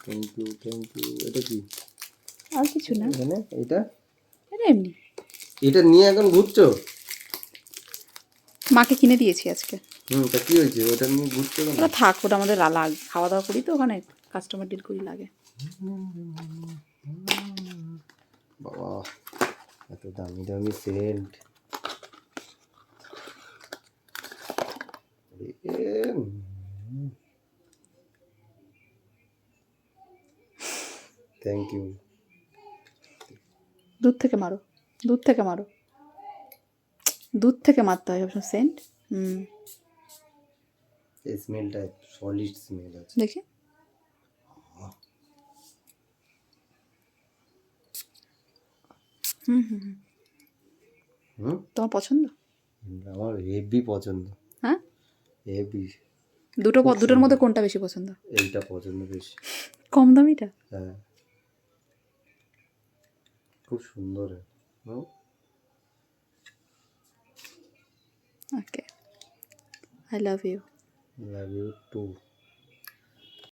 Thank you এটা কি আর কিছু না, এখানে এটা এমনি এটা নিয়ে এখন ঘুরছো? মাকে কিনে দিয়েছি আজকে। তা কি হয়েছে ওটা নিয়ে ঘুরছো কেন? ওটা থাক, ওটা আমাদের খাওয়া দাওয়া করি তো ওখানে, কাস্টমার ডিল করি, লাগে। বাবা এত দামি দামি সেন্ট। Thank you. দুধ থেকে মারো, দুধ থেকে মারো, দুধ থেকে মারতে হয় সবসময় সেন্ট। এই স্মেলটা সলিড স্মেল আছে। দেখি, তোমার পছন্দ? আমার হেভি পছন্দ। হ্যাঁ, হেভি। দুটোর মধ্যে কোনটা বেশি পছন্দ? এইটা পছন্দ বেশি। কম দামিটা? হ্যাঁ, খুব সুন্দর। Okay, I love you. Love you two.